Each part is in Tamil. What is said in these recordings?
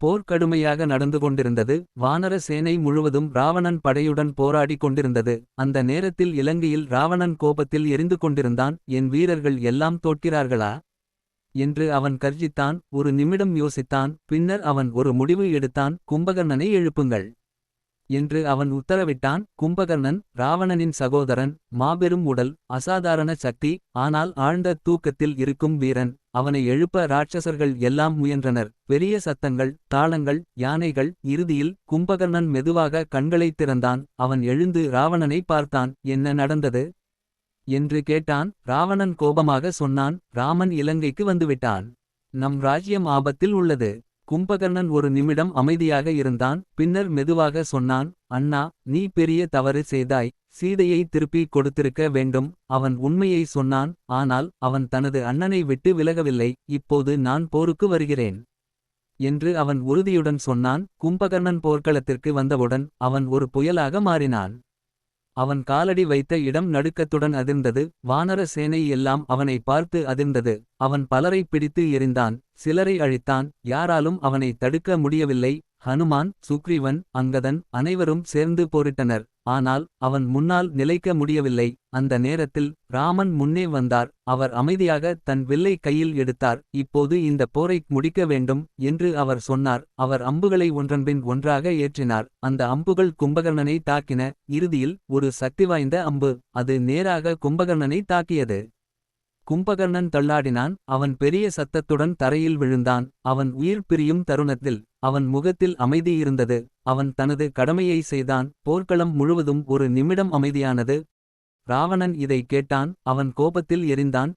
போர் கடுமையாக நடந்து கொண்டிருந்தது. வானர சேனை முழுவதும் ராவணன் படையுடன் போராடி கொண்டிருந்தது. அந்த நேரத்தில் இலங்கையில் ராவணன் கோபத்தில் எரிந்து கொண்டிருந்தான். என் வீரர்கள் எல்லாம் தோற்கிறார்களா என்று அவன் கர்ஜித்தான். ஒரு நிமிடம் யோசித்தான். பின்னர் அவன் ஒரு முடிவு எடுத்தான். கும்பகர்ணனை எழுப்புங்கள் என்று அவன் உத்தரவிட்டான். கும்பகர்ணன் ராவணனின் சகோதரன். மாபெரும் உடல், அசாதாரண சக்தி. ஆனால் ஆழ்ந்த தூக்கத்தில் இருக்கும் வீரன். அவனை எழுப்ப ராட்சசர்கள் எல்லாம் முயன்றனர். பெரிய சத்தங்கள், தாளங்கள், யானைகள். இறுதியில் கும்பகர்ணன் மெதுவாக கண்களைத் திறந்தான். அவன் எழுந்து ராவணனை பார்த்தான். என்ன நடந்தது என்று கேட்டான். ராவணன் கோபமாக சொன்னான். ராமன் இலங்கைக்கு வந்துவிட்டான். நம் ராஜ்யம் ஆபத்தில் உள்ளது. கும்பகர்ணன் ஒரு நிமிடம் அமைதியாக இருந்தான். பின்னர் மெதுவாக சொன்னான். அண்ணா, நீ பெரிய தவறு செய்தாய். சீதையை திருப்பி கொடுத்திருக்க வேண்டும். அவன் உண்மையை சொன்னான். ஆனால் அவன் தனது அண்ணனை விட்டு விலகவில்லை. இப்போது நான் போருக்கு வருகிறேன் என்று அவன் உறுதியுடன் சொன்னான். கும்பகர்ணன் போர்க்களத்திற்கு வந்தவுடன் அவன் ஒரு புயலாக மாறினான். அவன் காலடி வைத்த இடம் நடுக்கத்துடன் அதிர்ந்தது. வானர சேனை எல்லாம் அவனை பார்த்து அதிர்ந்தது. அவன் பலரை பிடித்து எறிந்தான். சிலரை அழித்தான். யாராலும் அவனை தடுக்க முடியவில்லை. ஹனுமான், சுக்ரீவன், அங்கதன் அனைவரும் சேர்ந்து போரிட்டனர். ஆனால் அவன் முன்னால் நிலைக்க முடியவில்லை. அந்த நேரத்தில் ராமன் முன்னே வந்தார். அவர் அமைதியாக தன் வில்லை கையில் எடுத்தார். இப்போது இந்த போரை முடிக்க வேண்டும் என்று அவர் சொன்னார். அவர் அம்புகளை ஒன்றன்பின் ஒன்றாக ஏற்றினார். அந்த அம்புகள் கும்பகர்ணனை தாக்கின. இறுதியில் ஒரு சக்திவாய்ந்த அம்பு. அது நேராக கும்பகர்ணனை தாக்கியது. கும்பகர்ணன் தள்ளாடினான். அவன் பெரிய சத்தத்துடன் தரையில் விழுந்தான். அவன் உயிர் பிரியும் தருணத்தில் அவன் முகத்தில் அமைதி இருந்தது. அவன் தனது கடமையை செய்தான். போர்க்களம் முழுவதும் ஒரு நிமிடம் அமைதியானது. ராவணன் இதை கேட்டான். அவன் கோபத்தில் எரிந்தான்.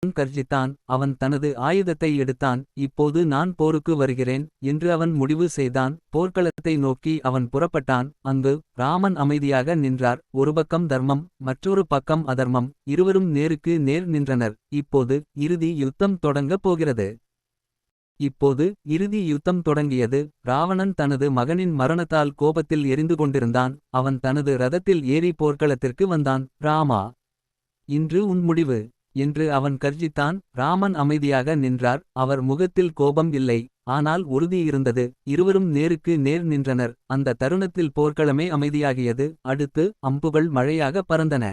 கர்ஜித்தான். அவன் தனது ஆயுதத்தை எடுத்தான். இப்போது நான் போருக்கு வருகிறேன் என்று அவன் முடிவு செய்தான். போர்க்களத்தை நோக்கி அவன் புறப்பட்டான். அங்கு ராமன் அமைதியாக நின்றார். ஒரு பக்கம் தர்மம், மற்றொரு பக்கம் அதர்மம். இருவரும் நேருக்கு நேர் நின்றனர். இப்போது இறுதி யுத்தம் தொடங்கப் போகிறது. இப்போது இறுதி யுத்தம் தொடங்கியது. ராவணன் தனது மகனின் மரணத்தால் கோபத்தில் எரிந்து கொண்டிருந்தான். அவன் தனது ரதத்தில் ஏறி போர்க்களத்திற்கு வந்தான். ராமா, இன்று உன் முடிவு என்று அவன் கர்ஜித்தான். ராமன் அமைதியாக நின்றார். அவர் முகத்தில் கோபம் இல்லை, ஆனால் உறுதி இருந்தது. இருவரும் நேருக்கு நேர் நின்றனர். அந்த தருணத்தில் போர்க்களமே அமைதியாகியது. அடுத்து அம்புகள் மழையாக பறந்தன.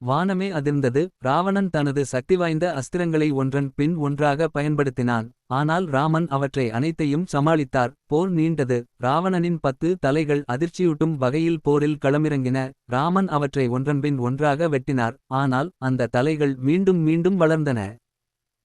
வானமே அதிர்ந்தது. ராவணன் தனது சக்திவாய்ந்த அஸ்திரங்களை ஒன்றன் பின் ஒன்றாக பயன்படுத்தினான். ஆனால் ராமன் அவற்றை அனைத்தையும் சமாளித்தார். போர் நீண்டது. ராவணனின் 10 தலைகள் அதிர்ச்சியூட்டும் வகையில் போரில் களமிறங்கின. ராமன் அவற்றை ஒன்றன்பின் ஒன்றாக வெட்டினார். ஆனால் அந்த தலைகள் மீண்டும் மீண்டும் வளர்ந்தன.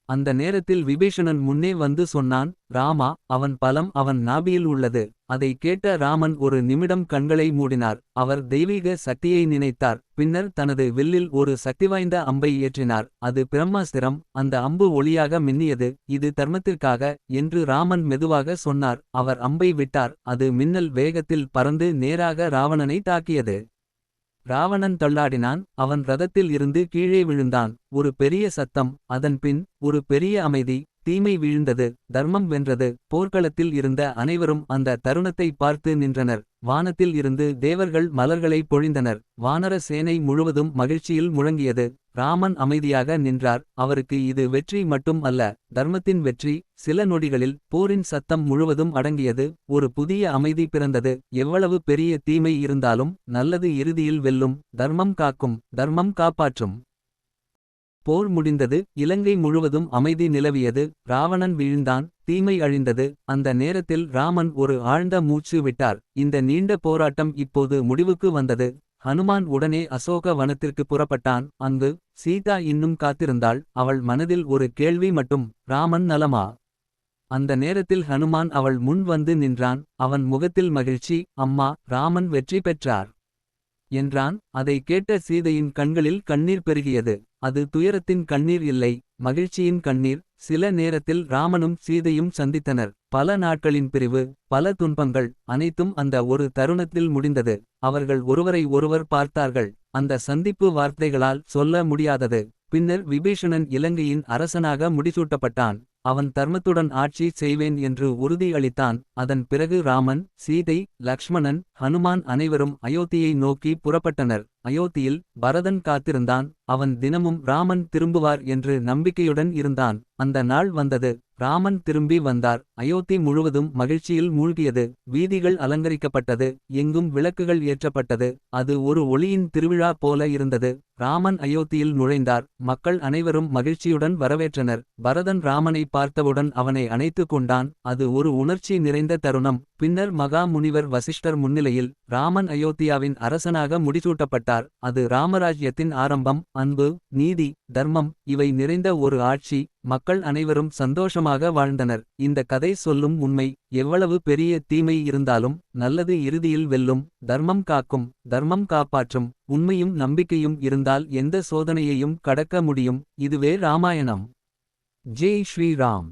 அந்த நேரத்தில் விபீஷணன் முன்னே வந்து சொன்னான். ராமா, அவன் பலம் அவன் நாபியில் உள்ளது. அதை கேட்ட ராமன் ஒரு நிமிடம் கண்களை மூடினார். அவர் தெய்வீக சக்தியை நினைத்தார். பின்னர் தனது வில்லில் ஒரு சக்திவாய்ந்த அம்பை ஏற்றினார். அது பிரம்மாஸ்திரம். அந்த அம்பு ஒளியாக மின்னியது. இது தர்மத்திற்காக என்று ராமன் மெதுவாக சொன்னார். அவர் அம்பை விட்டார். அது மின்னல் வேகத்தில் பறந்து நேராக ராவணனை தாக்கியது. ராவணன் தள்ளாடினான். அவன் ரதத்தில் இருந்து கீழே விழுந்தான். ஒரு பெரிய சத்தம். அதன்பின் ஒரு பெரிய அமைதி. தீமை வீழ்ந்தது. தர்மம் வென்றது. போர்க்களத்தில் இருந்த அனைவரும் அந்த தருணத்தை பார்த்து நின்றனர். வானத்தில் இருந்து தேவர்கள் மலர்களை பொழிந்தனர். வானர சேனை முழுவதும் மகிழ்ச்சியில் முழங்கியது. ராமன் அமைதியாக நின்றார். அவருக்கு இது வெற்றி மட்டும் அல்ல, தர்மத்தின் வெற்றி. சில நொடிகளில் போரின் சத்தம் முழுவதும் அடங்கியது. ஒரு புதிய அமைதி பிறந்தது. எவ்வளவு பெரிய தீமை இருந்தாலும் நல்லது இறுதியில் வெல்லும். தர்மம் காக்கும், தர்மம் காப்பாற்றும். போர் முடிந்தது. இலங்கை முழுவதும் அமைதி நிலவியது. ராவணன் வீழ்ந்தான். தீமை அழிந்தது. அந்த நேரத்தில் ராமன் ஒரு ஆழ்ந்த மூச்சு விட்டார். இந்த நீண்ட போராட்டம் இப்போது முடிவுக்கு வந்தது. ஹனுமான் உடனே அசோக வனத்திற்கு புறப்பட்டான். அங்கு சீதா இன்னும் காத்திருந்தாள். அவள் மனதில் ஒரு கேள்வி மட்டும், ராமன் நலமா? அந்த நேரத்தில் ஹனுமான் அவள் முன் வந்து நின்றான். அவன் முகத்தில் மகிழ்ச்சி. அம்மா, ராமன் வெற்றி பெற்றார் என்றான். அதை கேட்ட சீதையின் கண்களில் கண்ணீர் பெருகியது. அது துயரத்தின் கண்ணீர் இல்லை, மகிழ்ச்சியின் கண்ணீர். சில நேரத்தில் ராமனும் சீதையும் சந்தித்தனர். பல நாட்களின் பிரிவு, பல துன்பங்கள், அனைத்தும் அந்த ஒரு தருணத்தில் முடிந்தது. அவர்கள் ஒருவரை ஒருவர் பார்த்தார்கள். அந்த சந்திப்பு வார்த்தைகளால் சொல்ல முடியாதது. பின்னர் விபீஷணன் இலங்கையின் அரசனாக முடிசூட்டப்பட்டான். அவன் தர்மத்துடன் ஆட்சி செய்வேன் என்று உறுதி அளித்தான். அதன் பிறகு ராமன், சீதை, லக்ஷ்மணன், ஹனுமான் அனைவரும் அயோத்தியை நோக்கி புறப்பட்டனர். அயோத்தியில் பரதன் காத்திருந்தான். அவன் தினமும் ராமன் திரும்புவார் என்று நம்பிக்கையுடன் இருந்தான். அந்த நாள் வந்தது. ராமன் திரும்பி வந்தார். அயோத்தி முழுவதும் மகிழ்ச்சியில் மூழ்கியது. வீதிகள் அலங்கரிக்கப்பட்டது. எங்கும் விளக்குகள் ஏற்றப்பட்டது. அது ஒரு ஒளியின் திருவிழா போல இருந்தது. ராமன் அயோத்தியில் நுழைந்தார். மக்கள் அனைவரும் மகிழ்ச்சியுடன் வரவேற்றனர். பரதன் ராமனை பார்த்தவுடன் அவனை அணைத்துக் கொண்டான். அது ஒரு உணர்ச்சி நிறைந்த தருணம். பின்னர் மகா முனிவர் வசிஷ்டர் முன்னிலையில் ராமன் அயோத்தியாவின் அரசனாக முடிசூட்டப்பட்டார். அது ராமராஜ்யத்தின் ஆரம்பம். அன்பு, நீதி, தர்மம் இவை நிறைந்த ஒரு ஆட்சி. மக்கள் அனைவரும் சந்தோஷமாக வாழ்ந்தனர். இந்த கதை சொல்லும் உண்மை: எவ்வளவு பெரிய தீமை இருந்தாலும் நல்லது இறுதியில் வெல்லும். தர்மம் காக்கும், தர்மம் காப்பாற்றும். உண்மையும் நம்பிக்கையும் இருந்தால் எந்த சோதனையையும் கடக்க முடியும். இதுவே ராமாயணம். ஜெய் ஸ்ரீராம்.